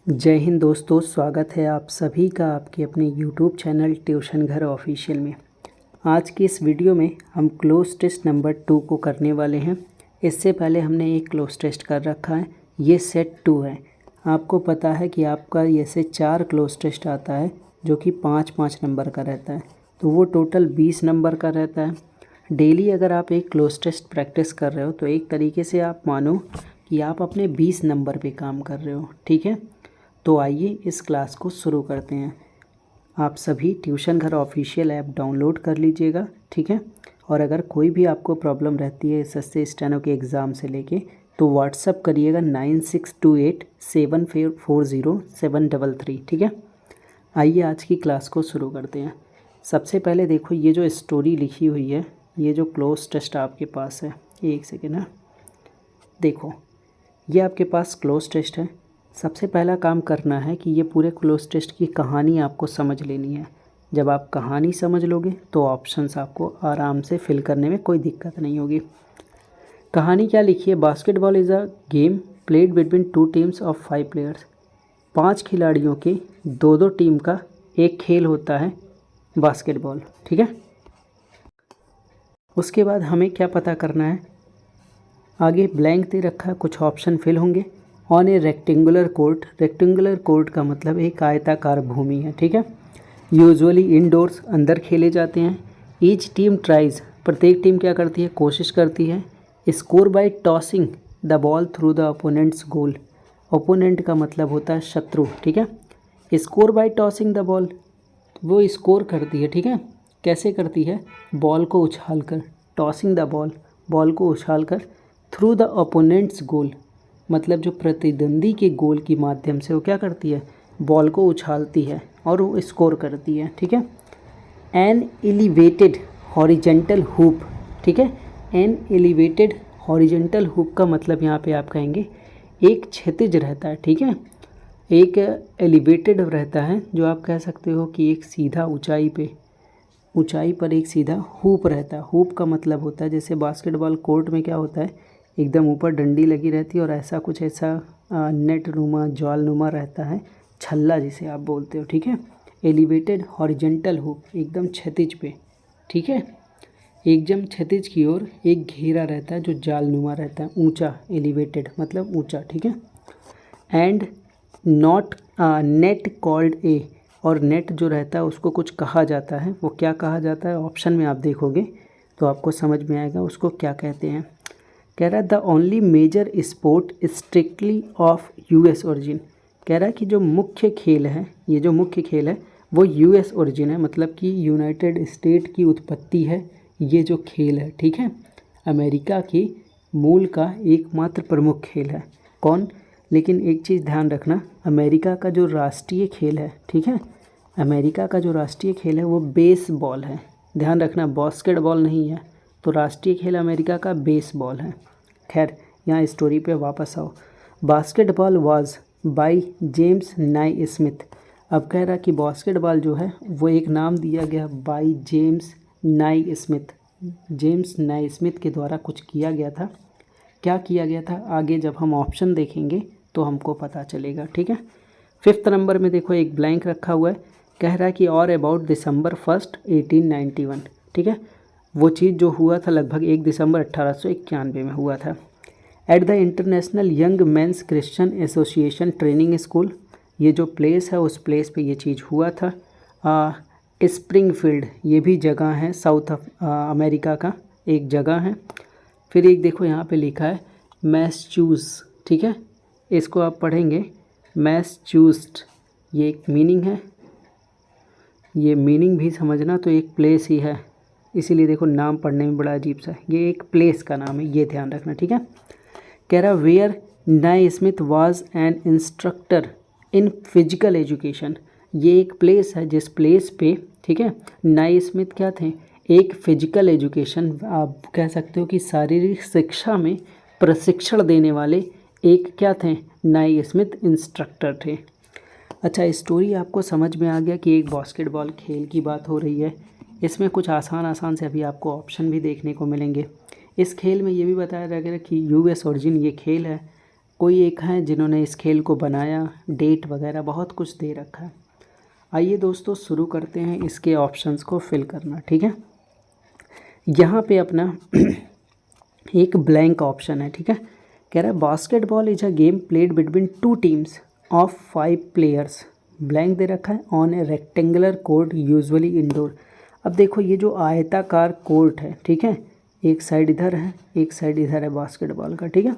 जय हिंद दोस्तों, स्वागत है आप सभी का आपके अपने YouTube चैनल ट्यूशन घर ऑफिशियल में। आज की इस वीडियो में हम क्लोज टेस्ट नंबर 2 को करने वाले हैं। इससे पहले हमने एक क्लोज टेस्ट कर रखा है, ये सेट 2 है। आपको पता है कि आपका ये से 4 क्लोज टेस्ट आता है जो कि 5-5 नंबर का रहता है, तो वो टोटल 20 नंबर का रहता है। डेली अगर आप एक क्लोज टेस्ट प्रैक्टिस कर रहे हो तो एक तरीके से आप मानो कि आप अपने 20 नंबर पे काम कर रहे हो, ठीक है। तो आइए इस क्लास को शुरू करते हैं। आप सभी ट्यूशन घर ऑफिशियल ऐप डाउनलोड कर लीजिएगा, ठीक है। और अगर कोई भी आपको प्रॉब्लम रहती है एसएससी स्टेनो के एग्ज़ाम से लेके तो व्हाट्सअप करिएगा 9628740733, ठीक है। आइए आज की क्लास को शुरू करते हैं। सबसे पहले देखो, ये जो स्टोरी लिखी हुई है, ये जो क्लोज टेस्ट आपके पास है, एक सेकेंड है, देखो ये आपके पास क्लोज टेस्ट है। सबसे पहला काम करना है कि ये पूरे क्लोज टेस्ट की कहानी आपको समझ लेनी है। जब आप कहानी समझ लोगे तो ऑप्शंस आपको आराम से फिल करने में कोई दिक्कत नहीं होगी। कहानी क्या लिखी है? Basketball is a game played between 2 teams of 5 players. 5 खिलाड़ियों की 2-2 टीम का एक खेल होता है बास्केटबॉल, ठीक है। उसके बाद हमें क्या पता करना है, आगे ब्लैंक दे रखा है, कुछ ऑप्शन फिल होंगे। On a rectangular court, rectangular court का मतलब एक आयताकार भूमि है, ठीक है। यूजुअली इनडोर्स, अंदर खेले जाते हैं। ईच टीम ट्राइज, प्रत्येक टीम क्या करती है, कोशिश करती है। Score by tossing the ball through the opponents goal, opponent का मतलब होता है शत्रु, ठीक है। Score by tossing the ball, वो स्कोर करती है, ठीक है। कैसे करती है? बॉल को उछाल कर, टॉसिंग द बॉल, बॉल को उछाल कर, थ्रू द ओपोनेंट्स गोल मतलब जो प्रतिद्वंदी के गोल के माध्यम से वो क्या करती है, बॉल को उछालती है और वो स्कोर करती है, ठीक है। एन एलिवेटेड हॉरिजेंटल हुप, ठीक है। एन एलिवेटेड हॉरिजेंटल हुप का मतलब यहाँ पे आप कहेंगे एक क्षैतिज रहता है, ठीक है। एक एलिवेटेड रहता है जो आप कह सकते हो कि एक सीधा ऊंचाई पर एक सीधा हुप रहता है। हुप का मतलब होता है जैसे बास्केटबॉल कोर्ट में क्या होता है, एकदम ऊपर डंडी लगी रहती है और ऐसा कुछ ऐसा नेट नुमा जाल नुमा रहता है, छल्ला जिसे आप बोलते हो, ठीक है। एलिवेटेड हॉरिजेंटल हुप, एकदम क्षैतिज पे, ठीक है। एकदम क्षैतिज की ओर एक घेरा रहता है जो जाल नुमा रहता है, ऊंचा, एलिवेटेड मतलब ऊंचा, ठीक है। And not net called a, और नेट जो रहता है उसको कुछ कहा जाता है, वो क्या कहा जाता है ऑप्शन में आप देखोगे तो आपको समझ में आएगा उसको क्या कहते हैं। कह रहा है the only major sport strictly of US origin. कह रहा है कि जो मुख्य खेल है, ये जो मुख्य खेल है वो यूएस ओरिजिन है, मतलब कि यूनाइटेड स्टेट की उत्पत्ति है ये जो खेल है, ठीक है। अमेरिका की मूल का एकमात्र प्रमुख खेल है। कौन? लेकिन एक चीज़ ध्यान रखना, अमेरिका का जो राष्ट्रीय खेल है, ठीक है, अमेरिका का जो राष्ट्रीय खेल है वो बेसबॉल है। ध्यान रखना, बास्केटबॉल नहीं है। तो राष्ट्रीय खेल अमेरिका का बेसबॉल है। खैर, यहाँ स्टोरी पे वापस आओ। बास्केटबॉल वाज बाय जेम्स नाई स्मिथ। अब कह रहा कि बास्केटबॉल जो है वो एक नाम दिया गया बाय जेम्स नाई स्मिथ। जेम्स नाई स्मिथ के द्वारा कुछ किया गया था। क्या किया गया था आगे जब हम ऑप्शन देखेंगे तो हमको पता चलेगा, ठीक है। 5th नंबर में देखो एक ब्लैंक रखा हुआ है, कह रहा है कि और अबाउट December 1, 1891, ठीक है। वो चीज़ जो हुआ था लगभग 1 दिसंबर 1891 में हुआ था। At the international young mains Christian Association Training school, ये जो प्लेस है उस प्लेस पे ये चीज़ हुआ था। स्प्रिंगफील्ड, ये भी जगह है, साउथ अमेरिका का एक जगह है। फिर एक देखो यहाँ पे लिखा है मैसचूस, ठीक है, इसको आप पढ़ेंगे मैसचूस्ट, ये एक मीनिंग है, ये मीनिंग भी समझना, तो एक प्लेस ही है, इसीलिए देखो नाम पढ़ने में बड़ा अजीब सा, ये एक प्लेस का नाम है, ये ध्यान रखना, ठीक है। कह रहा वेयर नाई Smith was an instructor in physical education, ये एक प्लेस है जिस प्लेस पे, ठीक है, नाई स्मिथ क्या थे, एक फिजिकल एजुकेशन, आप कह सकते हो कि शारीरिक शिक्षा में प्रशिक्षण देने वाले एक क्या थे, नाई स्मिथ इंस्ट्रक्टर थे। अच्छा, स्टोरी आपको समझ में आ गया कि एक बास्केटबॉल खेल की बात हो रही है। इसमें कुछ आसान से अभी आपको ऑप्शन भी देखने को मिलेंगे। इस खेल में ये भी बताया गया कि यूएस ओरिजिन ये खेल है। कोई एक हैं जिन्होंने इस खेल को बनाया, डेट वगैरह बहुत कुछ दे रखा है। आइए दोस्तों शुरू करते हैं इसके ऑप्शंस को फिल करना, ठीक है। यहाँ पे अपना एक ब्लैंक ऑप्शन है, ठीक है। कह रहा है basketball is a game played between 2 teams of 5 players, blank दे रखा है, on a rectangular court usually indoor. अब देखो ये जो आयताकार कोर्ट है, ठीक है, एक साइड इधर है, एक साइड इधर है बास्केटबॉल का, ठीक है।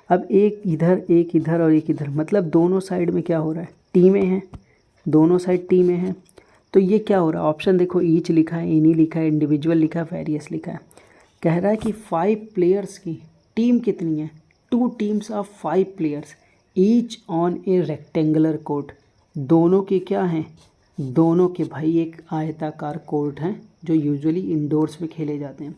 अब एक इधर और एक इधर, मतलब दोनों साइड में क्या हो रहा है, टीमें हैं, दोनों साइड टीमें हैं। तो ये क्या हो रहा है, ऑप्शन देखो ईच लिखा है, एनी लिखा है, इंडिविजुअल लिखा है, वेरियस लिखा है। कह रहा है कि 5 प्लेयर्स की टीम कितनी है, 2 teams of 5 players each on a rectangular court. दोनों के क्या हैं, दोनों के भाई एक आयताकार कोर्ट हैं जो यूजुअली इंडोर्स में खेले जाते हैं।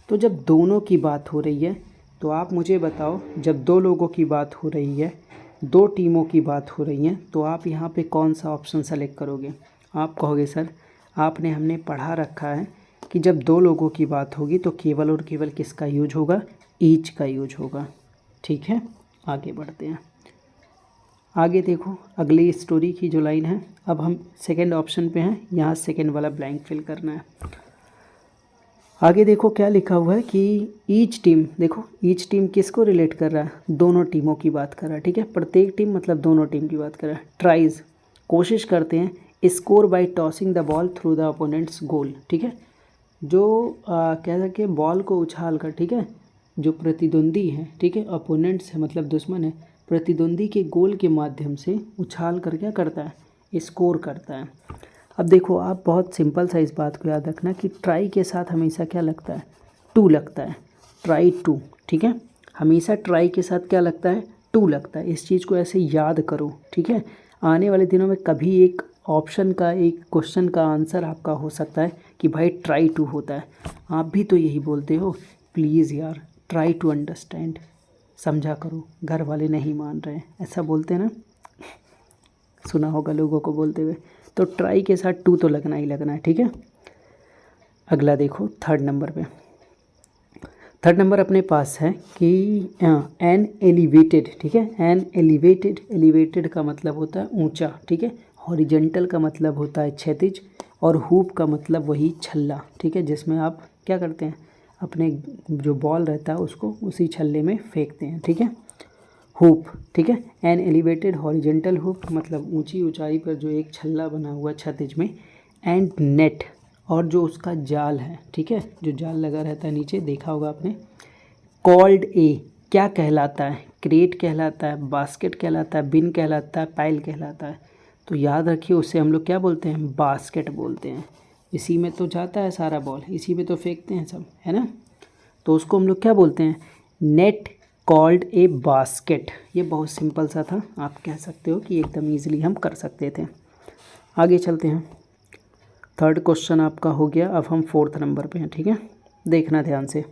तो जब दोनों की बात हो रही है तो आप मुझे बताओ, जब 2 लोगों की बात हो रही है, 2 टीमों की बात हो रही है, तो आप यहाँ पे कौन सा ऑप्शन सेलेक्ट करोगे। आप कहोगे सर हमने पढ़ा रखा है कि जब 2 लोगों की बात होगी तो केवल और केवल किसका यूज होगा, ईच का यूज होगा, ठीक है। आगे बढ़ते हैं। आगे देखो अगली स्टोरी की जो लाइन है, अब हम सेकंड ऑप्शन पे हैं, यहाँ सेकंड वाला ब्लैंक फिल करना है। आगे देखो क्या लिखा हुआ है कि ईच टीम, देखो ईच टीम किसको रिलेट कर रहा है, दोनों टीमों की बात कर रहा है, ठीक है। प्रत्येक टीम मतलब दोनों टीम की बात कर रहा है। ट्राइज कोशिश करते हैं, score by tossing the ball through the opponent's goal, ठीक है। जो कह सके बॉल को उछाल कर, ठीक है, जो प्रतिद्वंदी है, ठीक है, अपोनेंट्स है मतलब दुश्मन है, प्रतिद्वंदी के गोल के माध्यम से उछाल कर क्या करता है, स्कोर करता है। अब देखो आप बहुत सिंपल सा इस बात को याद रखना कि ट्राई के साथ हमेशा क्या लगता है, टू लगता है, ट्राई टू, ठीक है। हमेशा ट्राई के साथ क्या लगता है, टू लगता है। इस चीज़ को ऐसे याद करो, ठीक है। आने वाले दिनों में कभी एक ऑप्शन का, एक क्वेश्चन का आंसर आपका हो सकता है कि भाई ट्राई टू होता है। आप भी तो यही बोलते हो, प्लीज़ यार ट्राई टू अंडरस्टैंड, समझा करो, घर वाले नहीं मान रहे हैं, ऐसा बोलते हैं ना, सुना होगा लोगों को बोलते हुए। तो ट्राई के साथ टू तो लगना ही लगना है, ठीक है। अगला देखो थर्ड नंबर पे, थर्ड नंबर अपने पास है कि एन एलिवेटेड, ठीक है। एन एलिवेटेड, एलिवेटेड का मतलब होता है ऊंचा, ठीक है। हॉरिजेंटल का मतलब होता है क्षैतिज, और हुप का मतलब वही छल्ला, ठीक है, जिसमें आप क्या करते हैं, अपने जो बॉल रहता है उसको उसी छल्ले में फेंकते हैं, ठीक है। हुप, ठीक है। एन एलिवेटेड हॉरिजेंटल हुप मतलब ऊंची ऊंचाई पर जो एक छल्ला बना हुआ क्षैतिज में, एंड नेट, और जो उसका जाल है, ठीक है, जो जाल लगा रहता है नीचे, देखा होगा आपने। कॉल्ड ए क्या कहलाता है, क्रेट कहलाता है, बास्केट कहलाता है, बिन कहलाता है, पाइल कहलाता है। तो याद रखिए उससे हम लोग क्या बोलते हैं, बास्केट बोलते हैं। इसी में तो जाता है सारा बॉल, इसी में तो फेंकते हैं सब, है ना। तो उसको हम लोग क्या बोलते हैं, नेट कॉल्ड ए बास्केट। ये बहुत सिंपल सा था, आप कह सकते हो कि एकदम ईजिली हम कर सकते थे। आगे चलते हैं। थर्ड क्वेश्चन आपका हो गया, अब हम फोर्थ नंबर पे हैं, ठीक है। देखना ध्यान से,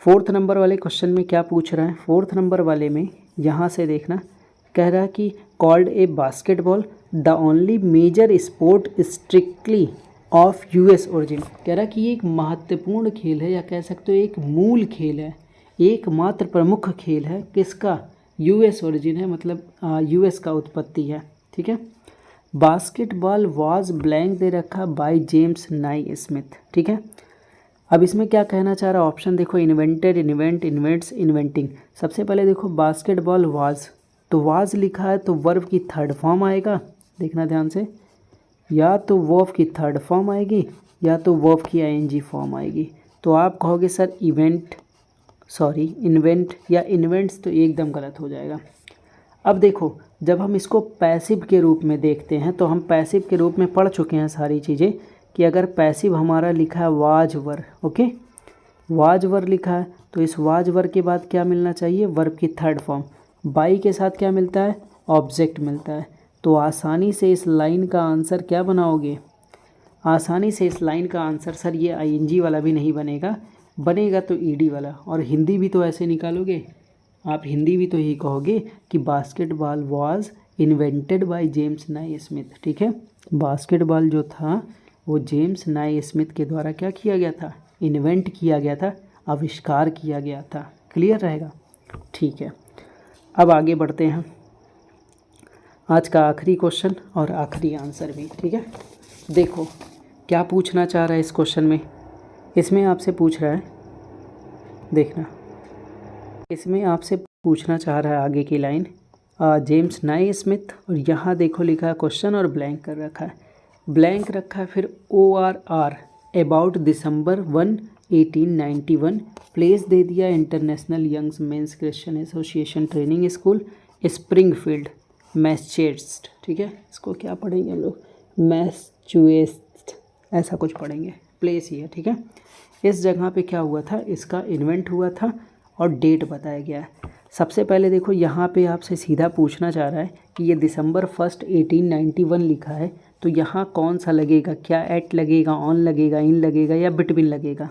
फोर्थ नंबर वाले क्वेश्चन में क्या पूछ रहा है। फोर्थ नंबर वाले में यहाँ से देखना, कह रहा है कि called a basketball the only major sport strictly of US origin. कह रहा है कि ये एक महत्वपूर्ण खेल है, या कह सकते हो एक मूल खेल है, एकमात्र प्रमुख खेल है, किसका, यूएस ओरिजिन है, मतलब यूएस का उत्पत्ति है, ठीक है। बास्केटबॉल वाज ब्लैंक दे रखा बाय जेम्स नाई स्मिथ, ठीक है। अब इसमें क्या कहना चाह रहा है, ऑप्शन देखो, इन्वेंटेड, इन्वेंट, इन्वेंट्स, इन्वेंटिंग। सबसे पहले देखो बास्केटबॉल वाज, तो वाज लिखा है तो वर्ब की थर्ड फॉर्म आएगा, देखना ध्यान से, या तो वर्ब की थर्ड फॉर्म आएगी या तो वर्ब की आईएनजी फॉर्म आएगी। तो आप कहोगे सर इन्वेंट या इन्वेंट्स, तो एकदम गलत हो जाएगा। अब देखो जब हम इसको पैसिव के रूप में देखते हैं, तो हम पैसिव के रूप में पढ़ चुके हैं सारी चीज़ें कि अगर पैसिव हमारा लिखा है वाज वर, ओके, वाज वर लिखा है तो इस वाज वर के बाद क्या मिलना चाहिए, वर्ब की थर्ड फॉर्म। बाई के साथ क्या मिलता है, ऑब्जेक्ट मिलता है। तो आसानी से इस लाइन का आंसर क्या बनाओगे, आसानी से इस लाइन का आंसर सर ये आईएनजी वाला भी नहीं बनेगा, बनेगा तो ईडी वाला। और हिंदी भी तो ऐसे निकालोगे आप, हिंदी भी तो यही कहोगे कि basketball was invented by James नाई स्मिथ, ठीक है। बास्केटबॉल जो था वो जेम्स नाई स्मिथ के द्वारा क्या किया गया था, इन्वेंट किया गया था, आविष्कार किया गया था। क्लियर रहेगा, ठीक है। अब आगे बढ़ते हैं, आज का आखिरी क्वेश्चन और आखिरी आंसर भी, ठीक है। देखो क्या पूछना चाह रहा है इस क्वेश्चन में, इसमें आपसे पूछ रहा है, देखना इसमें आपसे पूछना चाह रहा है आगे की लाइन, जेम्स नाई स्मिथ, और यहाँ देखो लिखा है क्वेश्चन और ब्लैंक कर रखा है, ब्लैंक रखा है, फिर ORR अबाउट दिसंबर 1 1891 प्लेस दे दिया International Youngs Men's Christian Association Training School Springfield Massachusetts, ठीक है। इसको क्या पढ़ेंगे हम लोग, मैसेच्यूसेट्स ऐसा कुछ पढ़ेंगे, प्लेस ही है, ठीक है। इस जगह पे क्या हुआ था, इसका इन्वेंट हुआ था और डेट बताया गया है। सबसे पहले देखो यहाँ पे आपसे सीधा पूछना चाह रहा है कि ये दिसंबर 1 1891 लिखा है, तो यहाँ कौन सा लगेगा, क्या एट लगेगा, ऑन लगेगा, इन लगेगा या बिटवीन लगेगा।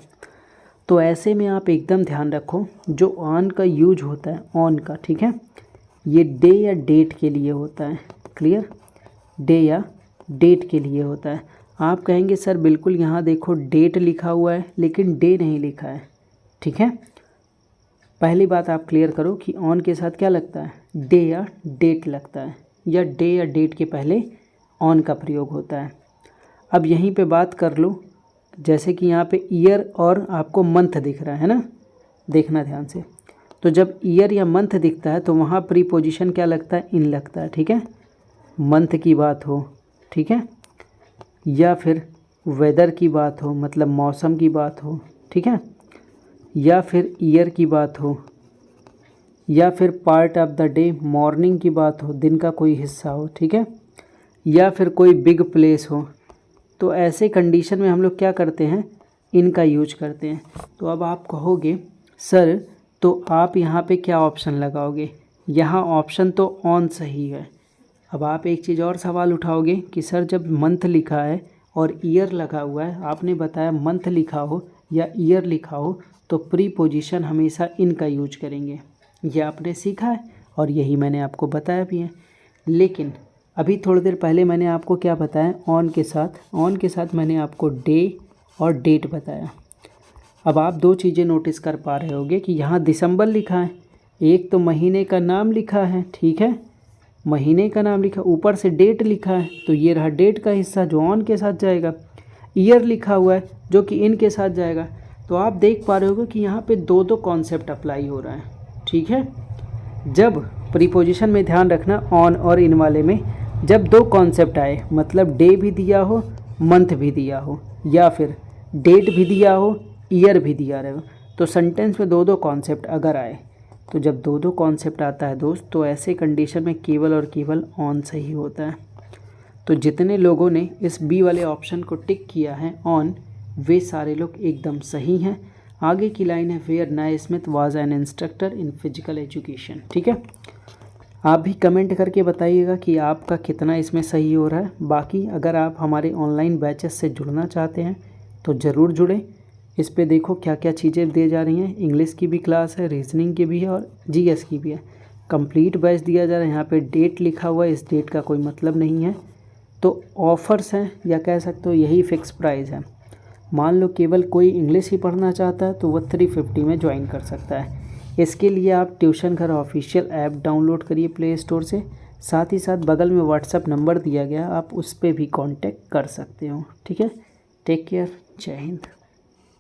तो ऐसे में आप एकदम ध्यान रखो, जो ऑन का यूज होता है, ऑन का, ठीक है, ये डे या डेट के लिए होता है, क्लियर, डे या डेट के लिए होता है। आप कहेंगे सर बिल्कुल यहाँ देखो डेट लिखा हुआ है लेकिन डे नहीं लिखा है, ठीक है। पहली बात आप क्लियर करो कि ऑन के साथ क्या लगता है, डे या डेट लगता है, या डे या डेट के पहले ऑन का प्रयोग होता है। अब यहीं पे बात कर लो, जैसे कि यहाँ पे ईयर और आपको मंथ दिख रहा है ना, देखना ध्यान से, तो जब ईयर या मंथ दिखता है तो वहाँ प्रीपोजिशन क्या लगता है, इन लगता है, ठीक है। मंथ की बात हो, ठीक है, या फिर वेदर की बात हो, मतलब मौसम की बात हो, ठीक है, या फिर ईयर की बात हो, या फिर part of the day, morning की बात हो, दिन का कोई हिस्सा हो, ठीक है, या फिर कोई बिग प्लेस हो, तो ऐसे कंडीशन में हम लोग क्या करते हैं, इनका यूज करते हैं। तो अब आप कहोगे सर तो आप यहाँ पे क्या ऑप्शन लगाओगे, यहाँ ऑप्शन तो ऑन सही है। अब आप एक चीज़ और सवाल उठाओगे कि सर जब मंथ लिखा है और ईयर लगा हुआ है, आपने बताया मंथ लिखा हो या ईयर लिखा हो तो प्रीपोजिशन हमेशा इनका यूज करेंगे, ये आपने सीखा है और यही मैंने आपको बताया भी है। लेकिन अभी थोड़ी देर पहले मैंने आपको क्या बताया, ऑन के साथ मैंने आपको डे और डेट बताया। अब आप दो चीज़ें नोटिस कर पा रहे होंगे कि यहाँ दिसंबर लिखा है, एक तो महीने का नाम लिखा है, ठीक है, महीने का नाम लिखा, ऊपर से डेट लिखा है, तो ये रहा डेट का हिस्सा जो ऑन के साथ जाएगा। ईयर लिखा हुआ है जो कि इन के साथ जाएगा। तो आप देख पा रहे होगे कि यहाँ पे दो कॉन्सेप्ट अप्लाई हो रहा है, ठीक है। जब प्रीपोजिशन में ध्यान रखना, ऑन और इन वाले में जब दो कॉन्सेप्ट आए, मतलब डे भी दिया हो, मंथ भी दिया हो, या फिर डेट भी दिया हो, ईयर भी दिया रहे हो, तो सेंटेंस में दो कॉन्सेप्ट अगर आए, तो जब दो कॉन्सेप्ट आता है दोस्त, तो ऐसे कंडीशन में केवल और केवल ऑन सही होता है। तो जितने लोगों ने इस बी वाले ऑप्शन को टिक किया है ऑन, वे सारे लोग एकदम सही हैं। आगे की लाइन है, वेयर नाई Smith was an instructor in physical education, ठीक है। आप भी कमेंट करके बताइएगा कि आपका कितना इसमें सही हो रहा है। बाकी अगर आप हमारे ऑनलाइन बैचेस से जुड़ना चाहते हैं तो ज़रूर जुड़ें। इस पे देखो क्या क्या चीज़ें दी जा रही हैं, इंग्लिश की भी क्लास है, रीजनिंग की भी है और जीएस की भी है। कंप्लीट बैच दिया जा रहा है। यहाँ पे डेट लिखा हुआ है, इस डेट का कोई मतलब नहीं है, तो ऑफ़र्स हैं या कह सकते हो यही फ़िक्स प्राइस है। मान लो केवल कोई इंग्लिश ही पढ़ना चाहता है तो वह 350 में ज्वाइन कर सकता है। इसके लिए आप ट्यूशन घर ऑफिशियल ऐप डाउनलोड करिए प्ले स्टोर से, साथ ही साथ बगल में व्हाट्सएप नंबर दिया गया, आप उस पर भी कांटेक्ट कर सकते हो, ठीक है। टेक केयर, जय हिंद।